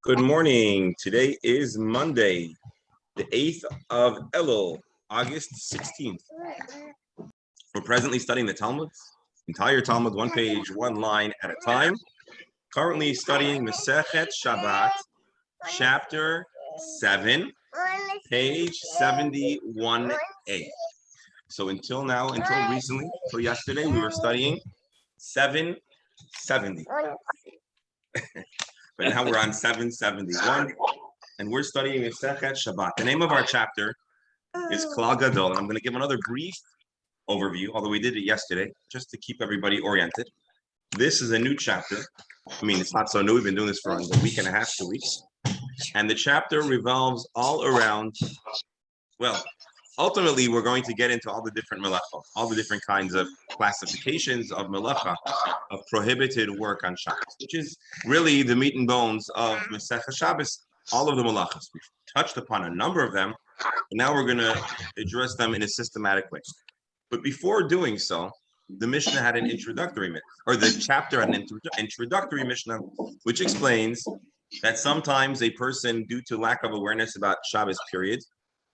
Good morning. Today is Monday, the 8th of Elul, August 16th. We're presently studying the Talmud, entire Talmud, one page, one line at a time. Currently studying Masechet Shabbat, chapter 7, page 71a. So until recently, till yesterday, we were studying 770. But now we're on 771. And we're studying Masechet Shabbat. The name of our chapter is Klal Gadol, and I'm going to give another brief overview, although we did it yesterday, just to keep everybody oriented. This is a new chapter. I mean, it's not so new. We've been doing this for a week and a half, 2 weeks. And the chapter revolves all around, well, ultimately, we're going to get into all the different melacha, all the different kinds of classifications of melacha, of prohibited work on Shabbos, which is really the meat and bones of Masechet Shabbos. All of the malachas. We've touched upon a number of them, and now we're going to address them in a systematic way. But before doing so, the Mishnah had an introductory, or the chapter had an introductory Mishnah, which explains that sometimes a person, due to lack of awareness about Shabbos period,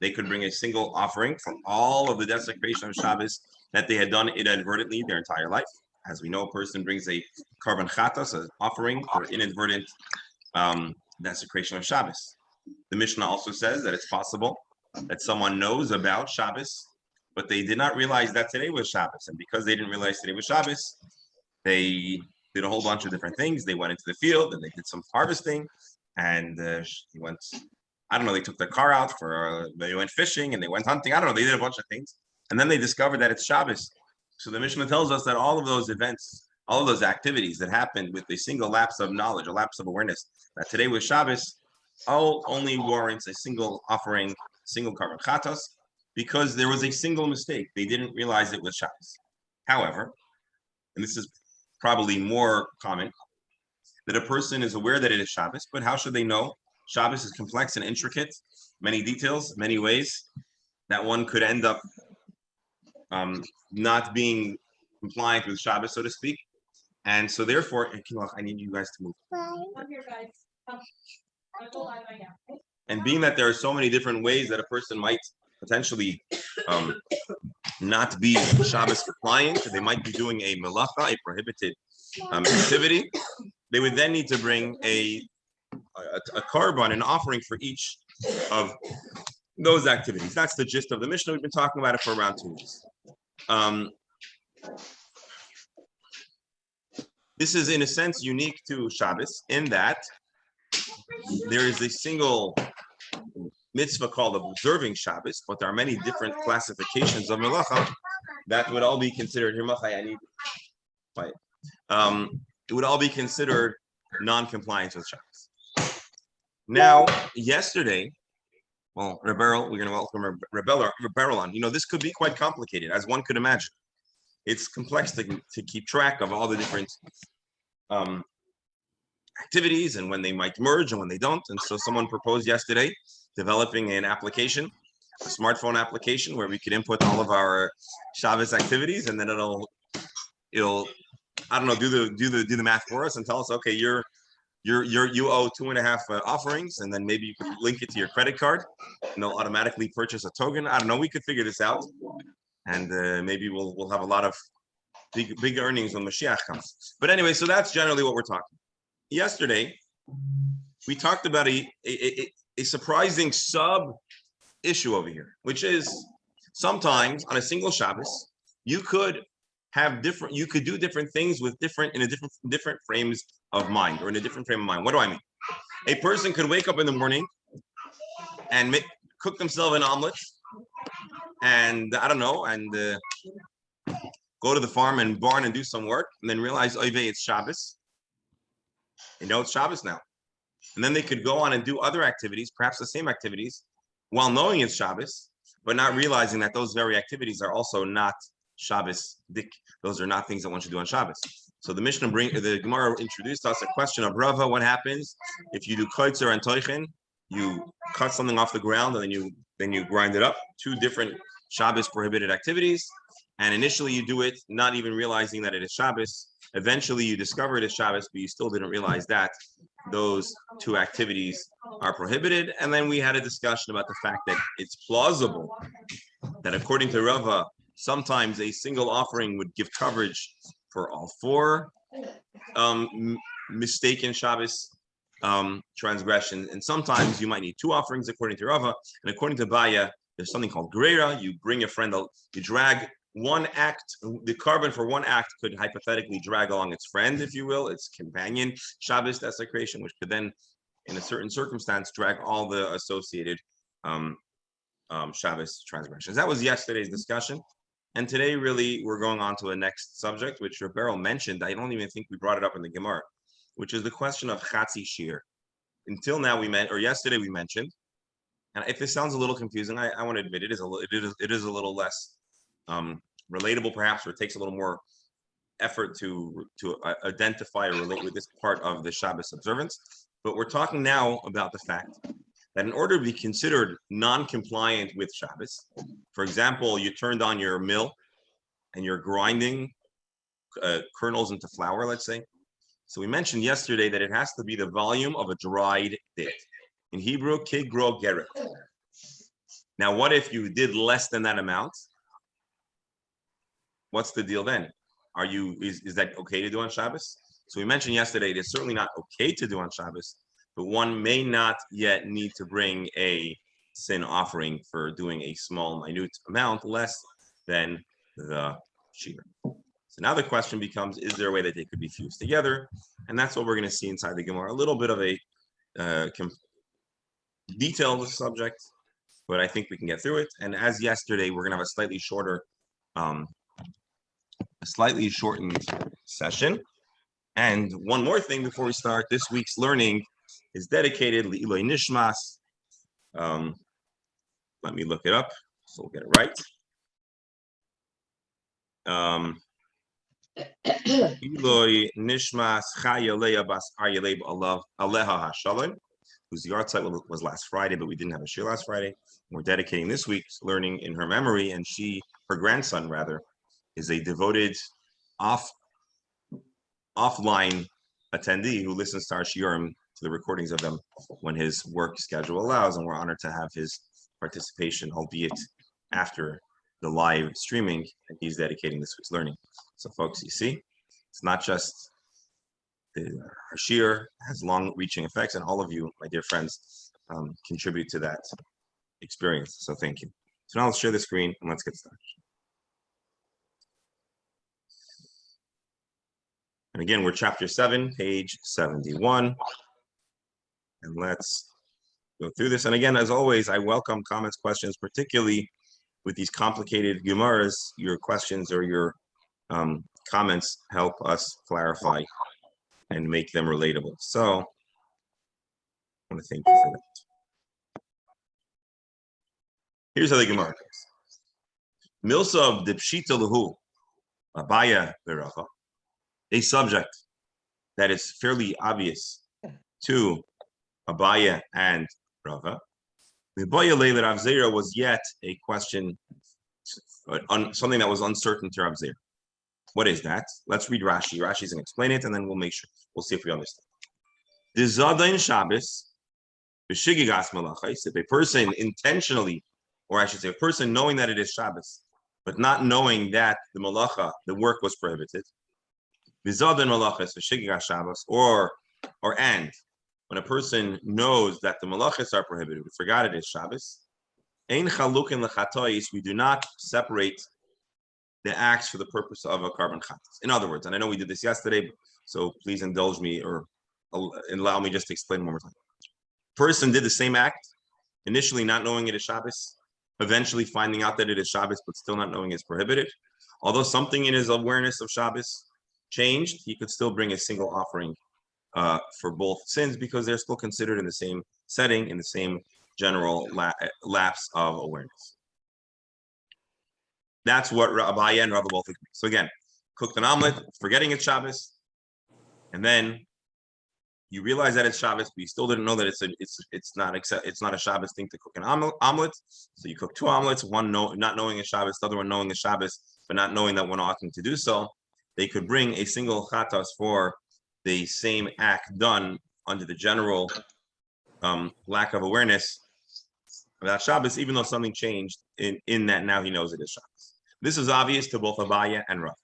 they could bring a single offering from all of the desecration of Shabbos that they had done inadvertently their entire life. As we know, a person brings a korban chatas, an offering for inadvertent desecration of Shabbos. The Mishnah also says that it's possible that someone knows about Shabbos, but they did not realize that today was Shabbos. And because they didn't realize today was Shabbos, they did a whole bunch of different things. They went into the field and they did some harvesting, and they took their car out they went fishing and they went hunting. I don't know, they did a bunch of things. And then they discovered that it's Shabbos. So the Mishnah tells us that all of those events, all of those activities that happened with a single lapse of knowledge, a lapse of awareness, that today was Shabbos, all only warrants a single offering, single korban chatas, because there was a single mistake. They didn't realize it was Shabbos. However, and this is probably more common, that a person is aware that it is Shabbos, but how should they know? Shabbos is complex and intricate, many details, many ways that one could end up not being compliant with Shabbos, so to speak. And so therefore, I need you guys to move. I'm here, guys. And being that there are so many different ways that a person might potentially not be Shabbos compliant, they might be doing a melacha, a prohibited activity, they would then need to bring a korban, an offering for each of those activities. That's the gist of the Mishnah. We've been talking about it for around 2 weeks. This is, in a sense, unique to Shabbos in that there is a single mitzvah called observing Shabbos, but there are many different classifications of melacha that would all be considered. It would all be considered non-compliance with Shabbos. Now, yesterday, well, Rebel, we're going to welcome Rebel on. This could be quite complicated, as one could imagine. It's complex to keep track of all the different activities and when they might merge and when they don't. And so someone proposed yesterday developing an application, a smartphone application, where we could input all of our Shabbos activities, and then it'll I don't know, do the math for us and tell us, okay, you owe 2.5 offerings, and then maybe you could link it to your credit card and they'll automatically purchase a token. I don't know, we could figure this out, and maybe we'll have a lot of big earnings when Mashiach comes. But anyway, so that's generally what we're talking. Yesterday, we talked about a surprising sub issue over here, which is sometimes on a single Shabbos, you could do different things with different frames of mind, or in a different frame of mind. What do I mean? A person could wake up in the morning and cook themselves an omelet, and I don't know, and go to the farm and barn and do some work, and then realize, it's Shabbos. It's Shabbos now. And then they could go on and do other activities, perhaps the same activities, while knowing it's Shabbos, but not realizing that those very activities are also not Shabbos dik. Those are not things that one should do on Shabbos. So the Gemara introduced us a question of Rava: what happens if you do koitzer and toichin? You cut something off the ground and then you grind it up. 2 different Shabbos prohibited activities. And initially you do it not even realizing that it is Shabbos. Eventually you discover it is Shabbos, but you still didn't realize that. those two activities are prohibited. And then we had a discussion about the fact that it's plausible that according to Rava, sometimes a single offering would give coverage for all four mistaken Shabbos transgressions. And sometimes you might need two offerings according to Rava. And according to Baya, there's something called Greira. You bring a friend, you drag one act, the carbon for one act could hypothetically drag along its friend, if you will, its companion, Shabbos desecration, which could then, in a certain circumstance, drag all the associated Shabbos transgressions. That was yesterday's discussion. And today, really, we're going on to a next subject, which Beryl mentioned. I don't even think we brought it up in the Gemara, which is the question of Chatzi Shir. Until now, yesterday we mentioned, and if this sounds a little confusing, I want to admit it is a little less relatable, perhaps, or it takes a little more effort to identify or relate with this part of the Shabbos observance. But we're talking now about the fact that in order to be considered non-compliant with Shabbos, for example, you turned on your mill and you're grinding kernels into flour, let's say. So we mentioned yesterday that it has to be the volume of a dried date. In Hebrew, kigro geret. Now, what if you did less than that amount? What's the deal then? Is that okay to do on Shabbos? So we mentioned yesterday it is certainly not okay to do on Shabbos, but one may not yet need to bring a sin offering for doing a small, minute amount less than the shear. So now the question becomes, is there a way that they could be fused together? And that's what we're going to see inside the Gemara. A little bit of a detailed subject, but I think we can get through it. And as yesterday, we're going to have a slightly shortened session. And one more thing before we start, this week's learning is dedicated Le'iloi Nishmas. Let me look it up so we'll get it right. Le'iloi Nishmas Chaya Leah Bas Aryeh Leib Aleha HaShalom, whose yahrzeit was last Friday, but we didn't have a shir last Friday. We're dedicating this week's learning in her memory, and her grandson rather, is a devoted offline attendee who listens to our shiurim, to the recordings of them when his work schedule allows, and we're honored to have his participation, albeit after the live streaming, and he's dedicating this week's learning. So folks, you see, it's not just our shiur has long-reaching effects, and all of you, my dear friends, contribute to that experience. So thank you. So now let's share the screen and let's get started. And again, we're chapter 7, page 71. And let's go through this. And again, as always, I welcome comments, questions, particularly with these complicated Gemaras. Your questions or your comments help us clarify and make them relatable. So I want to thank you for that. Here's how the Gemara goes. Milsa of Dipshita Lahu, Abaya Beracha. A subject that is fairly obvious to Abaya and Rava. Abaya Leila Rav Zera was yet a question, something that was uncertain to Rav Zera. What is that? Let's read Rashi. Rashi's going to explain it, and then we'll see if we understand. The Zadain Shabbos, B'shigigas Malachais, if a person intentionally, or I should say a person knowing that it is Shabbos, but not knowing that the malacha, the work was prohibited, V'zadan malachas v'shigigas Shabbos, and when a person knows that the malachas are prohibited, we forgot it is Shabbos. Ein chalukin lechatayis, we do not separate the acts for the purpose of a carbon chatas. In other words, and I know we did this yesterday, so please indulge me or allow me just to explain one more time. Person did the same act, initially not knowing it is Shabbos, eventually finding out that it is Shabbos, but still not knowing it's prohibited. Although something in his awareness of Shabbos changed, he could still bring a single offering for both sins because they're still considered in the same setting, in the same general lapse of awareness. That's what Abaya and Rava both agree. So again, cooked an omelet, forgetting it's Shabbos, and then you realize that it's Shabbos, but you still didn't know that it's not a Shabbos thing to cook an omelet. So you cook two omelets, one not knowing it's Shabbos, the other one knowing it's Shabbos, but not knowing that one oughtn't to do so. They could bring a single chatas for the same act done under the general lack of awareness about Shabbos, even though something changed in that now he knows it is Shabbos. This is obvious to both Abaye and Rav.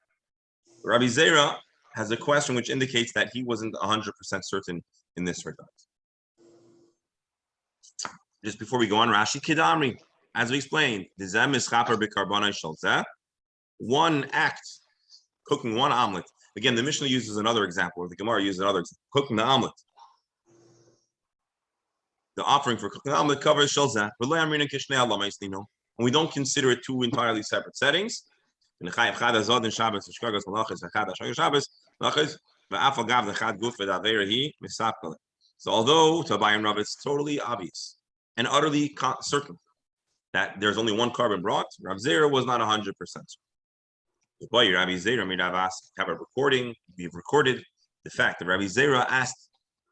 Rabbi Zera has a question which indicates that he wasn't 100% certain in this regard. Just before we go on, Rashi Kidamri, as we explained, one act, cooking one omelet. Again, the Mishnah uses another example, or the Gemara uses another example, cooking the omelet. The offering for cooking the omelet covers shalzah, and we don't consider it two entirely separate settings. So although to Abaye and Rav it's totally obvious and utterly certain that there's only one carbon brought, Rav Zera was not 100%. Rabbi Zera have a recording. We've recorded the fact that Rabbi Zera asked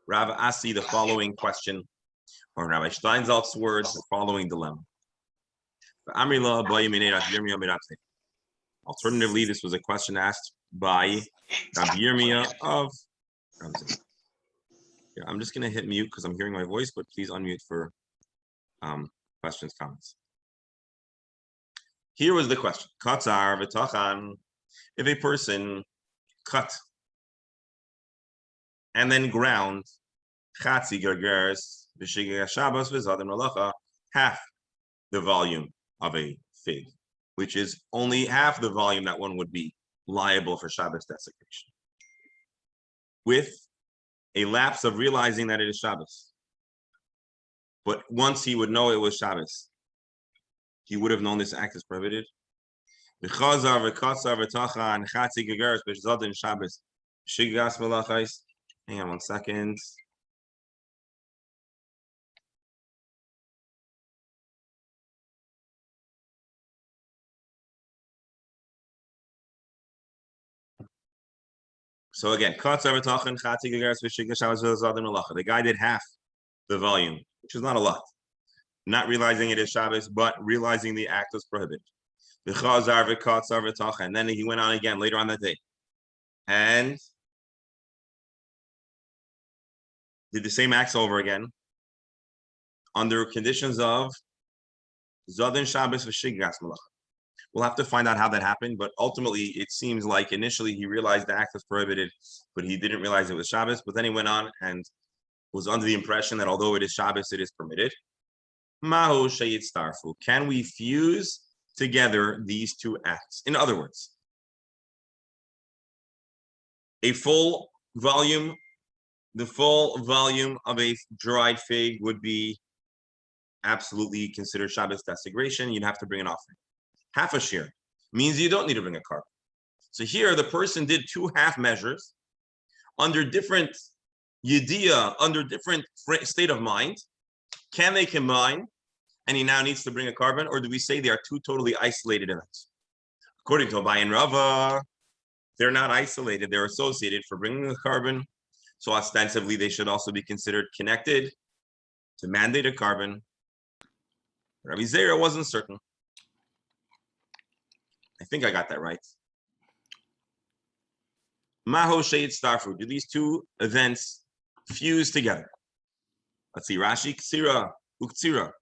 Rav Asi the following question, or Rabbi Steinsaltz's words, the following dilemma. Alternatively, this was a question asked by Rabbi Yirmiyah of Rav Zera. Yeah, I'm just going to hit mute because I'm hearing my voice, but please unmute for questions, comments. Here was the question. Katzar v'tachan. If a person cut and then ground chatzi gergeres b'shigei Shabbos v'zadim malacha, half the volume of a fig, which is only half the volume that one would be liable for Shabbos desecration, with a lapse of realizing that it is Shabbos. But once he would know it was Shabbos, he would have known this act is prohibited. Hang on 1 second. So again, the guy did half the volume, which is not a lot. Not realizing it is Shabbos, but realizing the act was prohibited. And then he went on again later on that day and did the same acts over again under conditions of Zadin Shabbos v'Shiggas Malacha. We'll have to find out how that happened, but ultimately it seems like initially he realized the act was prohibited, but he didn't realize it was Shabbos. But then he went on and was under the impression that although it is Shabbos, it is permitted. Mahu sheyit starfu. Can we fuse together these two acts? In other words, the full volume of a dried fig would be absolutely considered Shabbos desecration. You'd have to bring an offering. Half a shear means you don't need to bring a carbon. So here the person did two half measures under different yediyah, under different state of mind. Can they combine and he now needs to bring a carbon, or do we say they are two totally isolated events? According to Abaye and Rava, they're not isolated, they're associated for bringing the carbon. So ostensibly they should also be considered connected to mandate a carbon. Rabbi Zera wasn't certain. I think I got that right. Maho Sheit Starfu. Do these two events fuse together? Let's see. Rashi Ktsira Uktsira.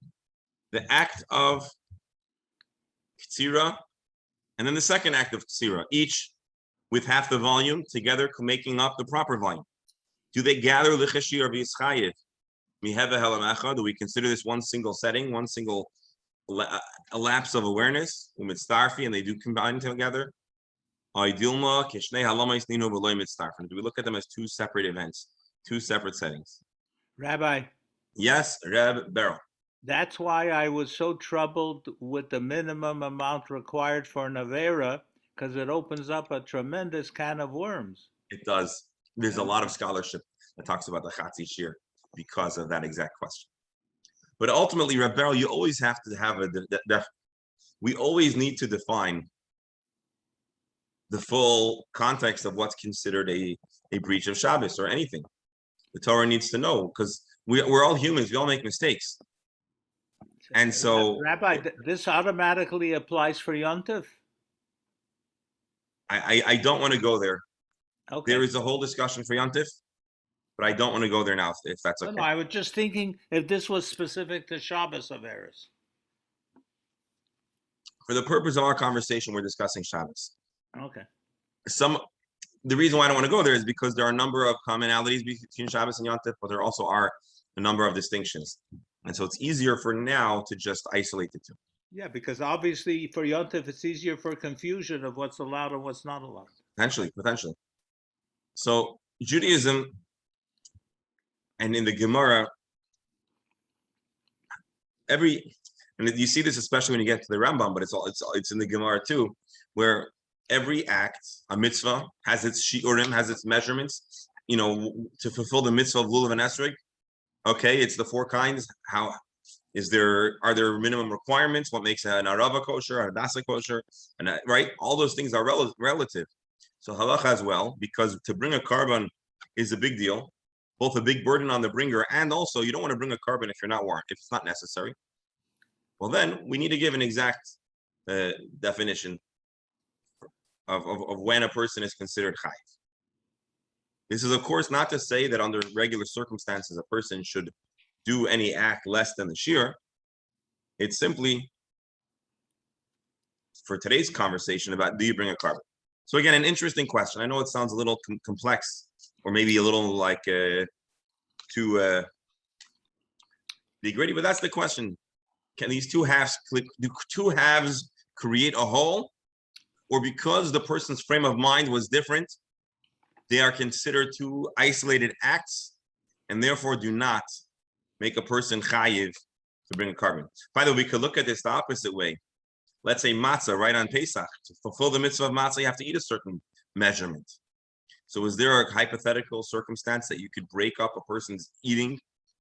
The act of Ktsira and then the second act of Ktsira, each with half the volume together making up the proper volume. Do they gather L'cheshi or V'yischayev? Miheva Helamacha. Do we consider this one single setting, one single a lapse of awareness, and they do combine together? Do we look at them as two separate events, two separate settings? Rabbi. Yes, Reb Beryl. That's why I was so troubled with the minimum amount required for an Avera, because it opens up a tremendous can of worms. It does. There's a lot of scholarship that talks about the Chatzi Shir because of that exact question. But ultimately, Reb Beryl, you always have to have we always need to define the full context of what's considered a breach of Shabbos or anything. The Torah needs to know, because we're all humans, we all make mistakes. And so Rabbi, this automatically applies for Yontif? I don't want to go there. Okay. There is a whole discussion for Yontif. but I don't want to go there now if that's No, okay. no, I was just thinking if this was specific to Shabbos Averis. For the purpose of our conversation, we're discussing Shabbos. Okay. The reason why I don't want to go there is because there are a number of commonalities between Shabbos and Yom Tov, but there also are a number of distinctions. And so it's easier for now to just isolate the two. Yeah, because obviously for Yom Tov, it's easier for confusion of what's allowed and what's not allowed. Potentially. So Judaism and in the Gemara, and you see this especially when you get to the Rambam, but it's in the Gemara too, where every act, a mitzvah, has its shiurim, has its measurements, to fulfill the mitzvah of lulav and esrog. Okay, it's the four kinds. Are there minimum requirements? What makes an arava kosher, a dasa kosher, and right? All those things are relative. So halacha as well, because to bring a carbon is a big deal, both a big burden on the bringer, and also you don't want to bring a carbon if it's not necessary. Well, then we need to give an exact definition of when a person is considered chayiv. This is, of course, not to say that under regular circumstances a person should do any act less than the shear. It's simply for today's conversation about do you bring a carbon. So again, an interesting question. I know it sounds a little complex, or maybe a little like too big gritty, but that's the question. Can these do two halves create a whole, or because the person's frame of mind was different, they are considered two isolated acts, and therefore do not make a person chayiv to bring a carbon? By the way, we could look at this the opposite way. Let's say matzah, right on Pesach. To fulfill the mitzvah of matzah, you have to eat a certain measurement. So is there a hypothetical circumstance that you could break up a person's eating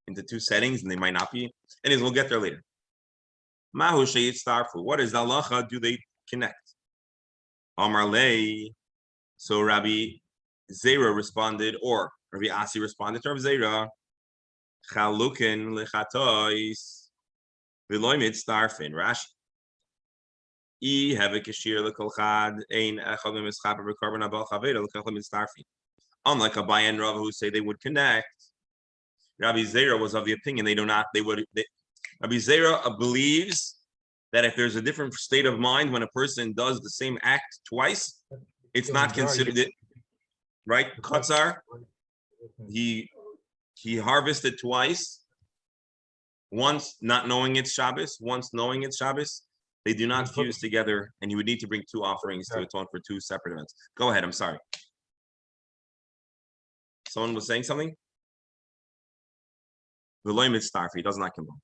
into two settings and they might not be? Anyways, we'll get there later. Mahu sheyitztarfu. What is the halacha? Do they connect? Amar lei. So Rabbi Zera responded, or Rabbi Asi responded to Rabbi Zera. Chalukin lechatois v'loy mitztarfin. Rashi. Unlike Abaye and Rav who say they would connect, Rabbi Zera was of the opinion Rabbi Zera believes that if there's a different state of mind when a person does the same act twice, it's not considered it, right? Katzar, he harvested twice, once not knowing it's Shabbos, once knowing it's Shabbos. They do not fuse together, and you would need to bring two offerings to atone for two separate events. Go ahead, I'm sorry. Someone was saying something? V'loy mitztarfi, does not combine.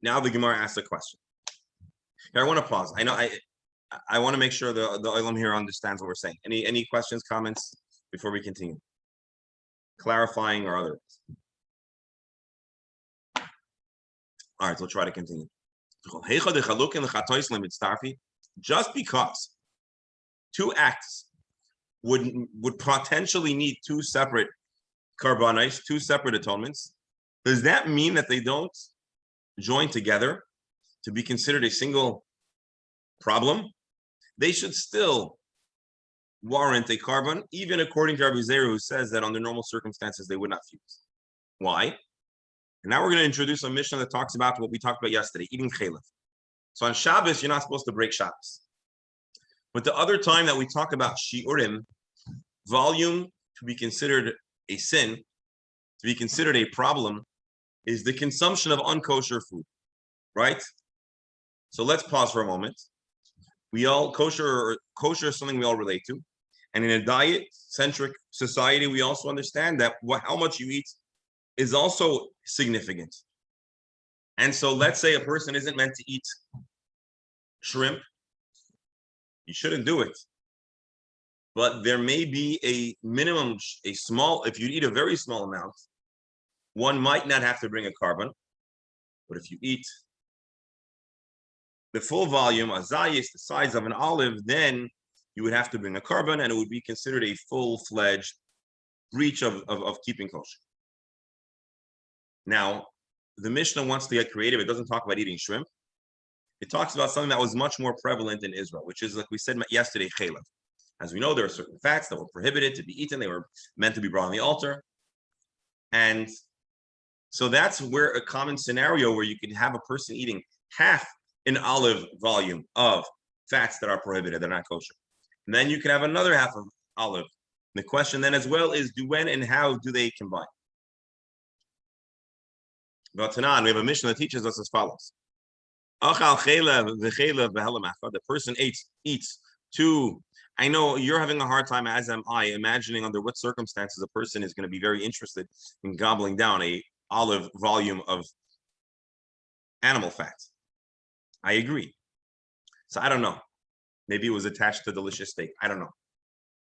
Now the Gemara asks a question. Here, I want to pause. I want to make sure the Olam here understands what we're saying. Any questions, comments before we continue? Clarifying or otherwise? All right, we'll try to continue. Just because two acts would potentially need two separate karbanos, two separate atonements, does that mean that they don't join together to be considered a single problem? They should still warrant a carbon, even according to Rabbi Zera, who says that under normal circumstances they would not fuse. Why? And now we're going to introduce a Mishnah that talks about what we talked about yesterday, eating chalif. So on Shabbos, you're not supposed to break Shabbos. But the other time that we talk about shiurim, volume to be considered a sin, to be considered a problem, is the consumption of unkosher food, right? So let's pause for a moment. Kosher is something we all relate to. And in a diet-centric society, we also understand that how much you eat is also significant. And so let's say a person isn't meant to eat shrimp. You shouldn't do it. But there may be a minimum, if you eat a very small amount, one might not have to bring a carbon. But if you eat the full volume, a zayis, the size of an olive, then you would have to bring a carbon, and it would be considered a full-fledged breach of keeping kosher. Now, the Mishnah wants to get creative. It doesn't talk about eating shrimp. it talks about something that was much more prevalent in Israel, which is, like we said yesterday, chaylev. As we know, there are certain fats that were prohibited to be eaten. They were meant to be brought on the altar. And so that's where a common scenario where you could have a person eating half an olive volume of fats that are prohibited, they're not kosher. And then you can have another half of olive. The question then as well is, when and how do they combine? V'atanan, we have a mission that teaches us as follows. The person eats two. I know you're having a hard time, as am I, imagining under what circumstances a person is going to be very interested in gobbling down a olive volume of animal fat. I agree. So I don't know. Maybe it was attached to delicious steak. I don't know.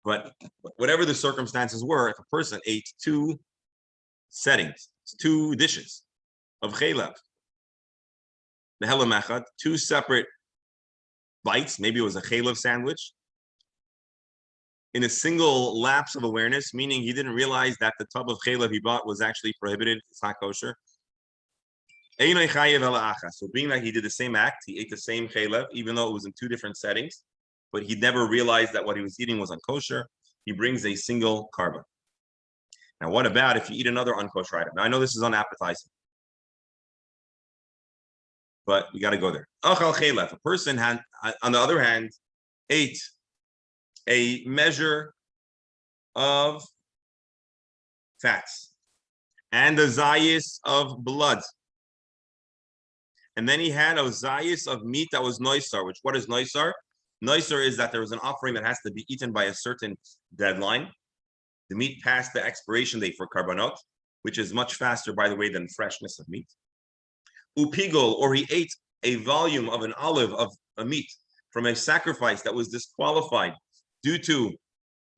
But whatever the circumstances were, if a person ate two settings, two dishes of chaylev, the helam echad, two separate bites, maybe it was a chaylev sandwich, in a single lapse of awareness, meaning he didn't realize that the tub of chaylev he bought was actually prohibited, it's not kosher. So being that he did the same act, he ate the same chaylev, even though it was in two different settings, but he never realized that what he was eating was unkosher, he brings a single carbon. Now, what about if you eat another unkosher item? Now, I know this is unappetizing, but we got to go there. A person had, on the other hand, ate a measure of fats and a zayis of blood. And then he had a zayis of meat that was noisar, which what is noisar? Noisar is that there was an offering that has to be eaten by a certain deadline. The meat passed the expiration date for karbanot, which is much faster, by the way, than freshness of meat. Upigol, or he ate a volume of an olive of a meat from a sacrifice that was disqualified due to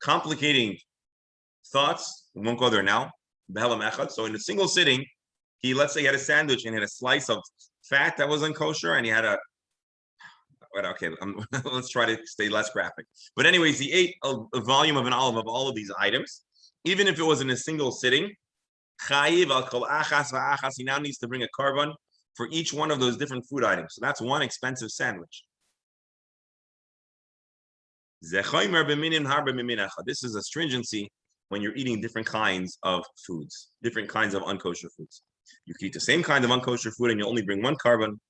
complicating thoughts. We won't go there now. So in a single sitting, let's say he had a sandwich and had a slice of fat that was unkosher, and he had let's try to stay less graphic. But anyways, he ate a volume of an olive of all of these items, even if it was in a single sitting. He now needs to bring a carbon for each one of those different food items. So that's one expensive sandwich. This is a stringency when you're eating different kinds of foods, different kinds of unkosher foods. You can eat the same kind of unkosher food and you only bring one carbon.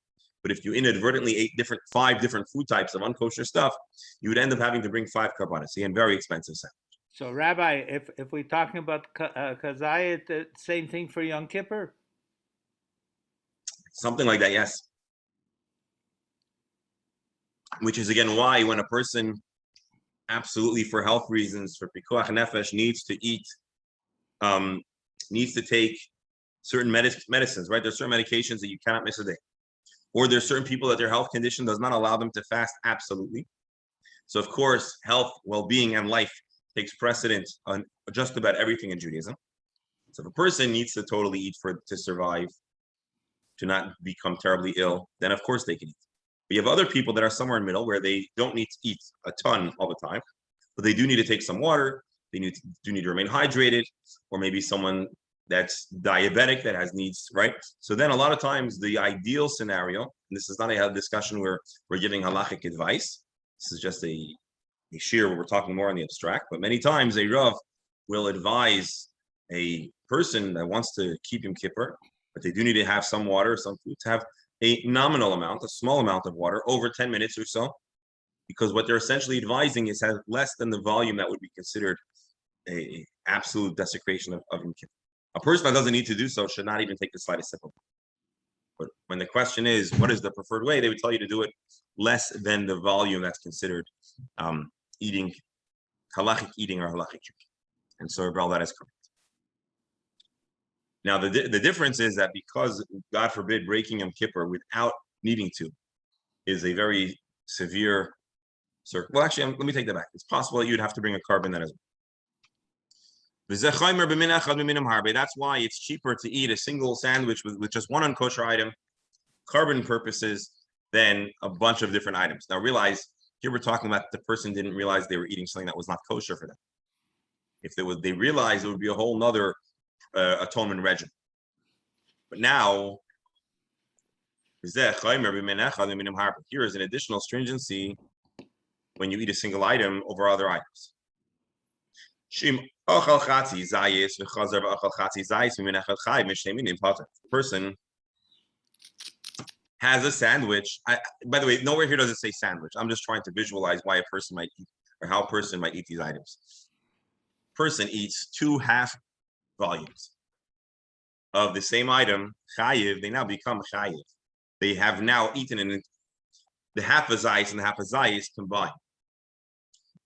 But if you inadvertently ate five different food types of unkosher stuff, you would end up having to bring 5 carbonates. Again, very expensive sandwich. So, Rabbi, if we're talking about kazayit, the same thing for Yom Kippur? Something like that, yes. Which is, again, why when a person absolutely for health reasons, for pikuach nefesh, needs to eat, needs to take certain medicines, right? There's certain medications that you cannot miss a day. Or there's certain people that their health condition does not allow them to fast, absolutely. So, of course, health, well-being, and life takes precedence on just about everything in Judaism. So if a person needs to totally eat to survive, to not become terribly ill, then of course they can eat. But you have other people that are somewhere in the middle where they don't need to eat a ton all the time, but they do need to take some water, do need to remain hydrated, or maybe someone that's diabetic that has needs, right? So then a lot of times the ideal scenario, and this is not a discussion where we're giving halachic advice, this is just a shir where we're talking more on the abstract, but many times a Rav will advise a person that wants to keep Yom Kippur, but they do need to have some water, some food, to have a nominal amount, a small amount of water, over 10 minutes or so, because what they're essentially advising is have less than the volume that would be considered a absolute desecration of Yom Kippur. A person that doesn't need to do so should not even take the slightest sip of it. But when the question is, what is the preferred way, they would tell you to do it less than the volume that's considered eating, halachic eating or halachic drinking. And so, Rebel, that is correct. Now, the difference is that because, God forbid, breaking Yom Kippur without needing to is a very severe circle. Well, actually, let me take that back. It's possible that you'd have to bring a carbon that as well. That's why it's cheaper to eat a single sandwich with just one unkosher item, carbon purposes, than a bunch of different items. Now realize, here we're talking about the person didn't realize they were eating something that was not kosher for them. If they realized, it would be a whole nother atonement regimen. But now, Here is an additional stringency when you eat a single item over other items. Person has a sandwich. By the way, nowhere here does it say sandwich. I'm just trying to visualize why a person might eat or how a person might eat these items. Person eats 2 half volumes of the same item, chayiv, they now become chayiv. They have now eaten in the half a zayis and the half a zayis combined.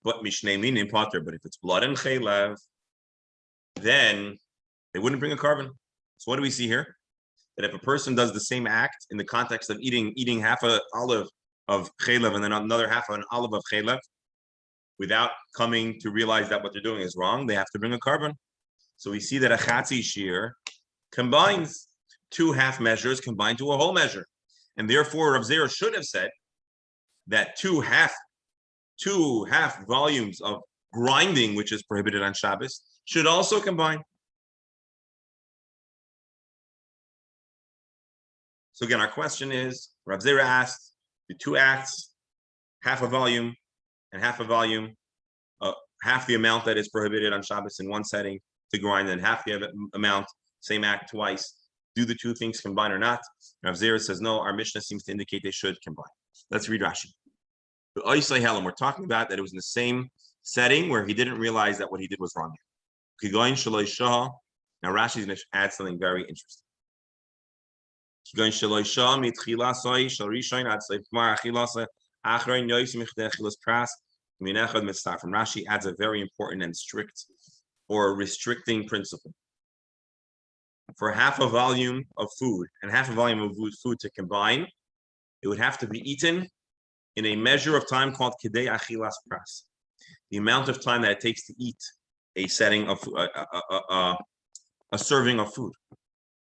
But mishnei minim potter, but if it's blood and chaylev, then they wouldn't bring a carbon. So what do we see here? That if a person does the same act in the context of eating half an olive of chaylev and then another half of an olive of chaylev, without coming to realize that what they're doing is wrong, they have to bring a carbon. So we see that a chatzi shear combines 2 half measures combined to a whole measure. And therefore, Rav Zera should have said that 2 half volumes of grinding, which is prohibited on Shabbos, should also combine. So again, our question is, Rav Zera asked, the 2 acts, half a volume and half a volume, half the amount that is prohibited on Shabbos in one setting to grind, and half the amount, same act twice. Do the 2 things combine or not? Rav Zera says no. Our Mishnah seems to indicate they should combine. Let's read Rashi. We're talking about that it was in the same setting where he didn't realize that what he did was wrong. Now Rashi is going to add something very interesting. From Rashi adds a very important and strict or restricting principle. For half a volume of food and half a volume of food to combine, it would have to be eaten in a measure of time called Kedei Achilas Pras. The amount of time that it takes to eat a setting of a serving of food,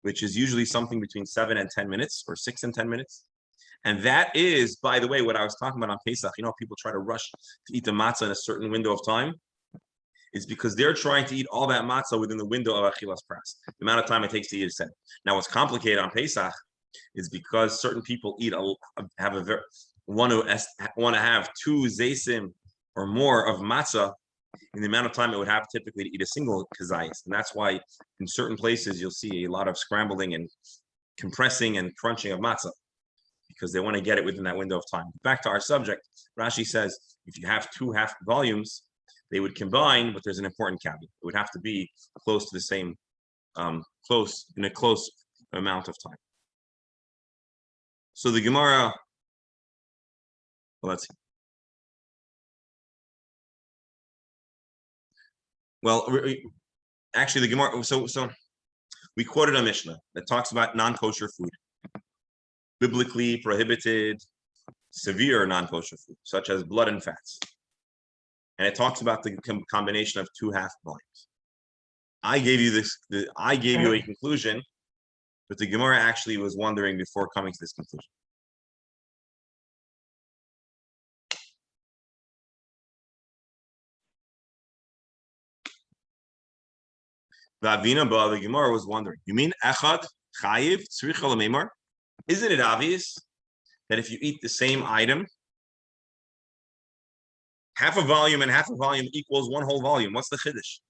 which is usually something between 7 and 10 minutes or 6 and 10 minutes. And that is, by the way, what I was talking about on Pesach. You know, people try to rush to eat the matzah in a certain window of time. It's because they're trying to eat all that matzah within the window of Achilas Pras, the amount of time it takes to eat a setting. Now, what's complicated on Pesach is because certain people want to have 2 zaysim or more of matzah in the amount of time it would have typically to eat a single kazayis. And that's why in certain places you'll see a lot of scrambling and compressing and crunching of matzah, because they want to get it within that window of time. Back to our subject, Rashi says if you have 2 half volumes, they would combine, but there's an important caveat. It would have to be close to the same, close amount of time. So the Gemara, let's see. Well, actually, the Gemara. So we quoted a Mishnah that talks about non-kosher food, biblically prohibited, severe non-kosher food, such as blood and fats, and it talks about the combination of 2 half volumes. I gave you a conclusion, but the Gemara actually was wondering before coming to this conclusion. The Gemara was wondering, you mean echad chayiv tzricha l'meimar? Isn't it obvious that if you eat the same item, half a volume and half a volume equals 1 whole volume? What's the chiddush?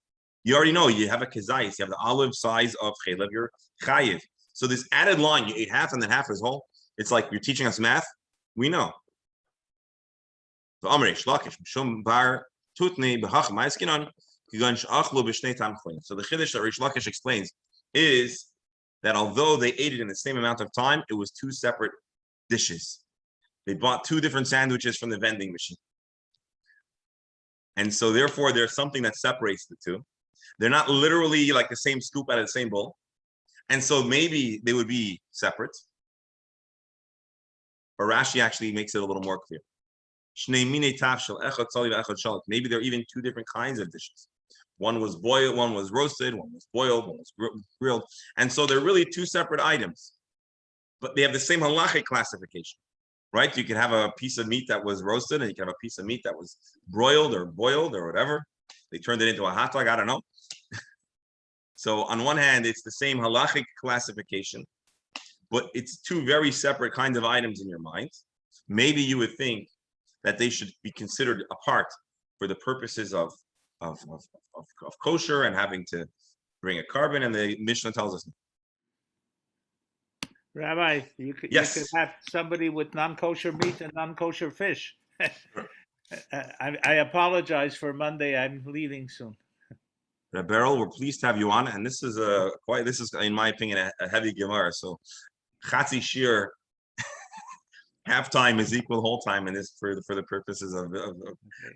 You already know you have a kazayis, you have the olive size of chaylev, you're chayiv. So this added line, you ate half and then half is whole. It's like you're teaching us math. We know. So the chiddush that Rish Lakish explains is that although they ate it in the same amount of time, it was 2 separate dishes. They bought 2 different sandwiches from the vending machine. And so therefore, there's something that separates the 2. They're not literally like the same scoop out of the same bowl. And so maybe they would be separate. But Rashi actually makes it a little more clear. Maybe there are even 2 different kinds of dishes. One was boiled, one was roasted, one was boiled, one was grilled. And so they're really 2 separate items, but they have the same halachic classification, right? You can have a piece of meat that was roasted and you can have a piece of meat that was broiled or boiled or whatever. They turned it into a hot dog, I don't know. So on one hand, it's the same halachic classification, but it's two very separate kinds of items in your mind, maybe you would think that they should be considered apart for the purposes of kosher and having to bring a carbon, and the Mishnah tells us. Rabbi, you could have somebody with non-kosher meat and non-kosher fish. I apologize for Monday. I'm leaving soon. Beryl, we're pleased to have you on, and this is in my opinion a heavy Gemara. So Chatzi Shir halftime is equal whole time in this for the purposes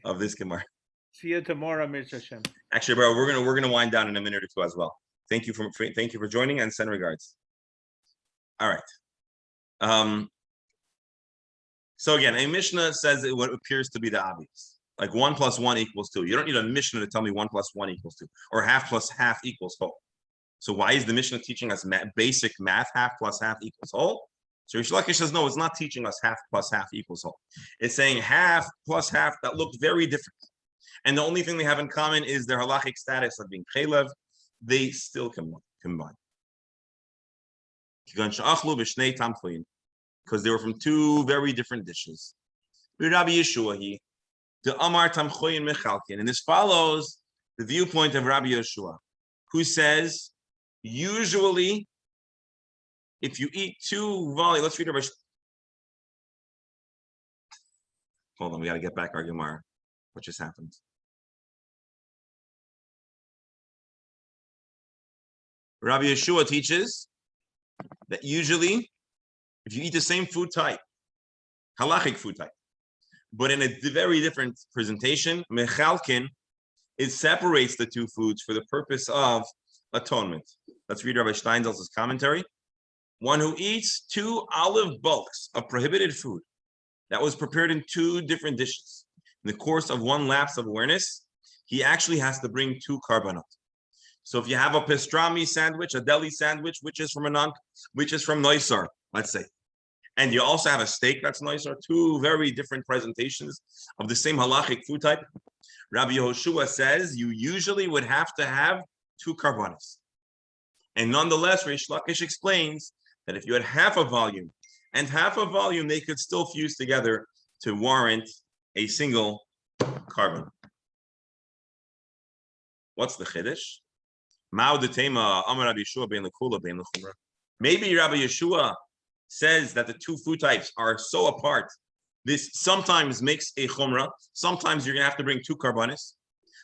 of this Gemara. See you tomorrow, Mr. Hashem. Actually, Beryl, we're gonna wind down in a minute or two as well. Thank you for joining, and send regards. All right. So again, a Mishnah says what appears to be the obvious, like 1 + 1 = 2. You don't need a Mishnah to tell me 1 + 1 = 2, or half plus half equals whole. So why is the Mishnah teaching us basic math? Half plus half equals whole. So Rish Lakish says no, it's not teaching us half plus half equals whole. It's saying half plus half that look very different, and the only thing they have in common is their halachic status of being chelev. They still combine. Because they were from two very different dishes. Rabbi Yeshua, the Amar Tamchoyin Mechalkin, and this follows the viewpoint of Rabbi Yeshua, who says usually if you eat two volley, let's read Rabbi. Hold on, we got to get back our Gemara. What just happened? Rabbi Yeshua teaches that usually, if you eat the same food type, halachic food type, but in a very different presentation, mechalkin, it separates the two foods for the purpose of atonement. Let's read Rabbi Steinsaltz's commentary. One who eats 2 olive bulks of prohibited food that was prepared in 2 different dishes, in the course of 1 lapse of awareness, he actually has to bring 2 karbanot. So if you have a pastrami sandwich, a deli sandwich, which is from Neusar, let's say, and you also have a steak that's Neusar, 2 very different presentations of the same halachic food type, Rabbi Yehoshua says you usually would have to have 2 karbanos. And nonetheless, Rish Lakish explains that if you had half a volume and half a volume, they could still fuse together to warrant a single carbon. What's the chiddush? Maybe Rabbi Yeshua says that the 2 food types are so apart, this sometimes makes a chumrah, sometimes you're going to have to bring 2 karbanis,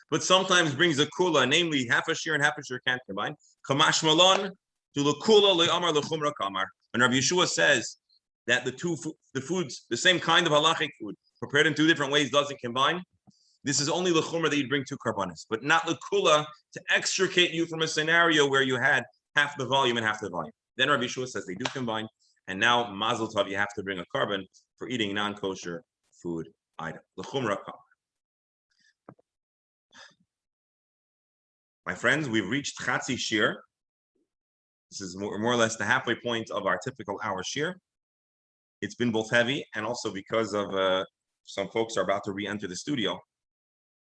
but sometimes brings a kula, namely half a shear and half a shear can't combine. Kamash malon to the kula le'amar lechumra kamar. And Rabbi Yeshua says that the foods, the same kind of halachic food, prepared in 2 different ways, doesn't combine. This is only lechumra that you'd bring 2 karbanis, but not lekula to extricate you from a scenario where you had half the volume and half the volume. Then Rabbi Yeshua says they do combine, and now mazel tov, you have to bring a carbon for eating non-kosher food item. Lechumra kamar. My friends, we've reached Chatzi Shir. This is more or less the halfway point of our typical hour Shir. It's been both heavy and also because of some folks are about to re-enter the studio.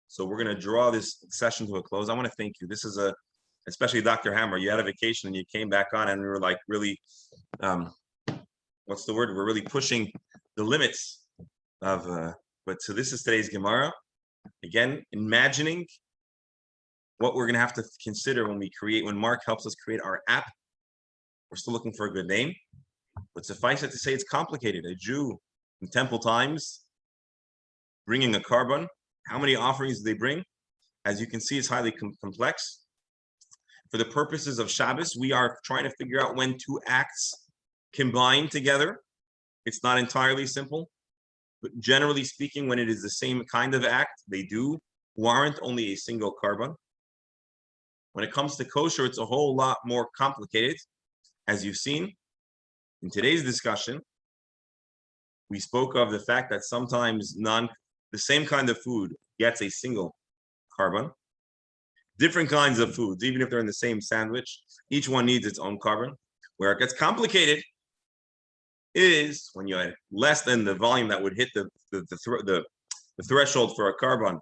So we're going to draw this session to a close. I want to thank you. This is especially Dr. Hammer, you had a vacation and you came back on and we were like really, what's the word? We're really pushing the limits of, but so this is today's Gemara. Again, imagining what we're going to have to consider when Mark helps us create our app. We're still looking for a good name, but suffice it to say it's complicated. A Jew in temple times bringing a carbon, how many offerings do they bring? As you can see, it's highly complex. For the purposes of Shabbos, we are trying to figure out when 2 acts combine together. It's not entirely simple, but generally speaking, when it is the same kind of act, they do warrant only a single carbon. When it comes to kosher, it's a whole lot more complicated. As you've seen in today's discussion, we spoke of the fact that sometimes the same kind of food gets a single carbon. Different kinds of foods, even if they're in the same sandwich, each one needs its own carbon. Where it gets complicated is when you add less than the volume that would hit the threshold for a carbon.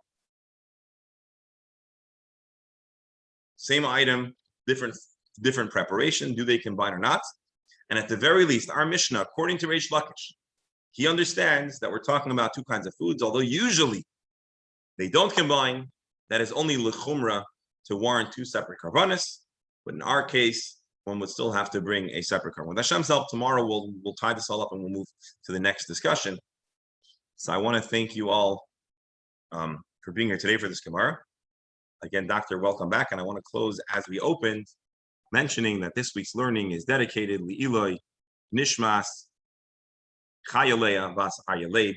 Same item, different preparation. Do they combine or not? And at the very least, our Mishnah, according to Reish Lakish, he understands that we're talking about two kinds of foods, although usually they don't combine. That is only l'chumra to warrant two separate karbanis. But in our case, one would still have to bring a separate carbon. With Hashem's help, tomorrow we'll tie this all up and we'll move to the next discussion. So I want to thank you all for being here today for this Gemara. Again, Doctor, welcome back. And I want to close as we opened, mentioning that this week's learning is dedicated Li'iloi, Nishmas, Chayalea, Vas Ayaleib,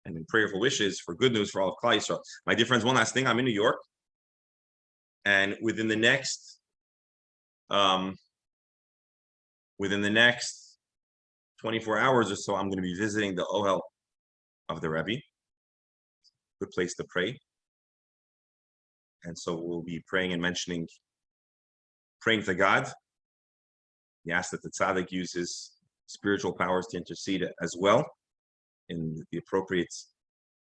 and in prayerful wishes for good news for all of Klal Yisrael. My dear friends, one last thing. I'm in New York. And within the next 24 hours or so, I'm going to be visiting the Ohel of the Rebbe. Good place to pray. And so we'll be praying and praying to God. We ask that the tzaddik uses spiritual powers to intercede as well in the appropriate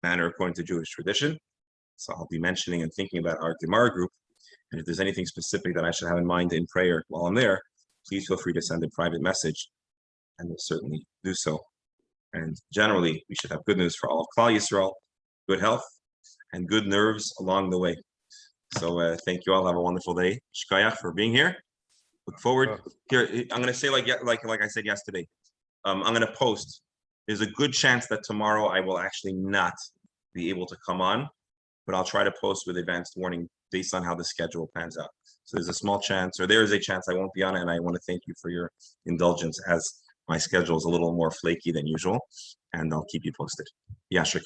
manner according to Jewish tradition. So I'll be mentioning and thinking about our Gemara group. And if there's anything specific that I should have in mind in prayer while I'm there, please feel free to send a private message, and we'll certainly do so. And generally, we should have good news for all of Klal Yisrael, good health, and good nerves along the way. So thank you all. Have a wonderful day. Shkayach for being here. Look forward. Here, I'm going to say like I said yesterday, I'm going to post. There's a good chance that tomorrow I will actually not be able to come on, but I'll try to post with advanced warning based on how the schedule pans out. So there's a small chance, or there is a chance I won't be on it, and I want to thank you for your indulgence as my schedule is a little more flaky than usual, and I'll keep you posted. Yeah, sure.